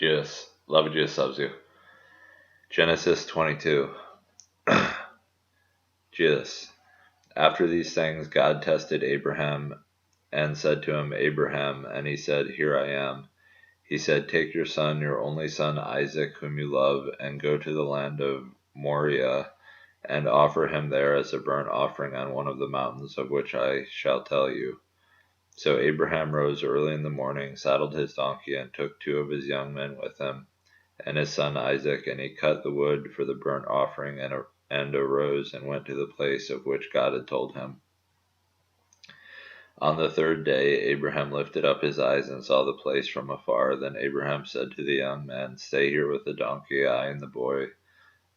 Jesus. Love of Jesus loves you. Genesis 22. Jesus. After these things, God tested Abraham and said to him, Abraham, and he said, Here I am. He said, Take your son, your only son Isaac, whom you love, and go to the land of Moriah, and offer him there as a burnt offering on one of the mountains of which I shall tell you. So Abraham rose early in the morning, saddled his donkey, and took 2 of his young men with him, and his son Isaac, and he cut the wood for the burnt offering, and arose and went to the place of which God had told him. On the 3rd day Abraham lifted up his eyes and saw the place from afar. Then Abraham said to the young men, Stay here with the donkey, I and the boy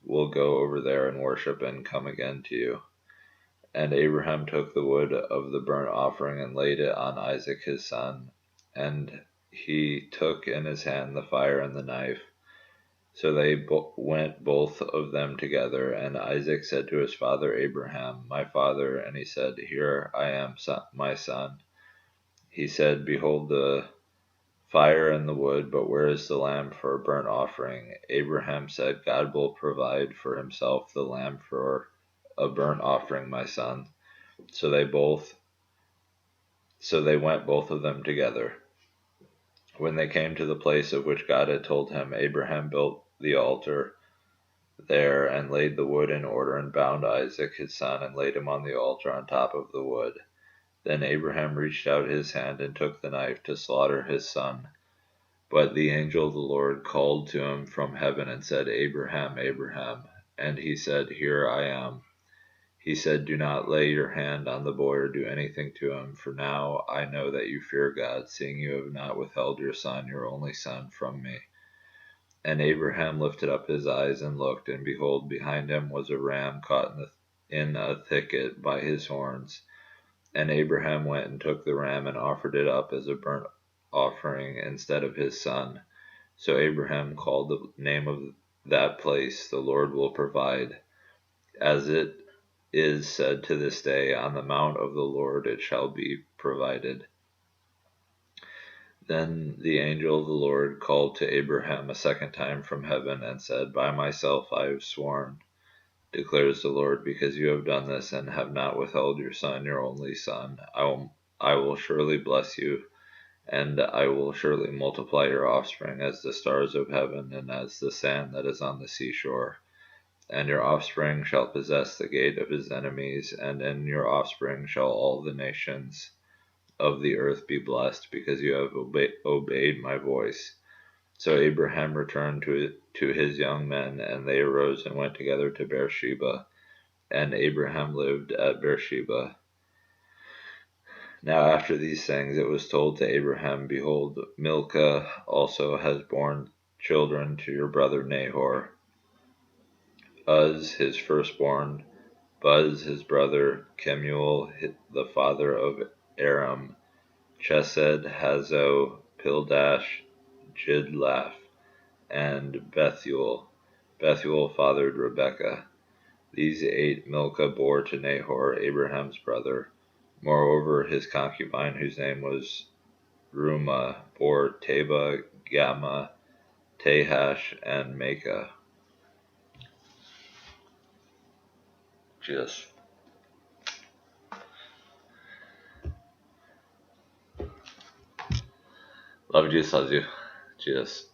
will go over there and worship and come again to you. And Abraham took the wood of the burnt offering and laid it on Isaac his son, and he took in his hand the fire and the knife. So they went both of them together, and Isaac said to his father Abraham, My father, and he said, Here I am, my son. He said, Behold the fire and the wood, but where is the lamb for a burnt offering? Abraham said, God will provide for himself the lamb for a burnt offering, my son. So they went both of them together. When they came to the place of which God had told him, Abraham built the altar there and laid the wood in order and bound Isaac his son and laid him on the altar on top of the wood. Then Abraham reached out his hand and took the knife to slaughter his son. But the angel of the Lord called to him from heaven and said, Abraham, Abraham. And he said, Here I am. He said, Do not lay your hand on the boy or do anything to him, for now I know that you fear God, seeing you have not withheld your son, your only son, from me. And Abraham lifted up his eyes and looked, and behold, behind him was a ram caught in a thicket by his horns. And Abraham went and took the ram and offered it up as a burnt offering instead of his son. So Abraham called the name of that place, The Lord will provide. As it is said to this day, On the mount of the Lord it shall be provided. Then the angel of the Lord called to Abraham a second time from heaven and said, By myself I have sworn, declares the Lord, because you have done this and have not withheld your son, your only son. I will surely bless you, and I will surely multiply your offspring as the stars of heaven and as the sand that is on the seashore. And your offspring shall possess the gate of his enemies, and in your offspring shall all the nations of the earth be blessed, because you have obeyed my voice. So Abraham returned to his young men, and they arose and went together to Beersheba. And Abraham lived at Beersheba. Now after these things it was told to Abraham, Behold, Milcah also has borne children to your brother Nahor. Uz his firstborn, Buz his brother, Kemuel the father of Aram, Chesed, Hazo, Pildash, Jidlaph, and Bethuel. Bethuel fathered Rebekah. These 8 Milcah bore to Nahor, Abraham's brother. Moreover, his concubine, whose name was Reumah, bore Teba, Gamma, Tahash, and Maacah. Jesus. Love Jesus loves you. Jesus.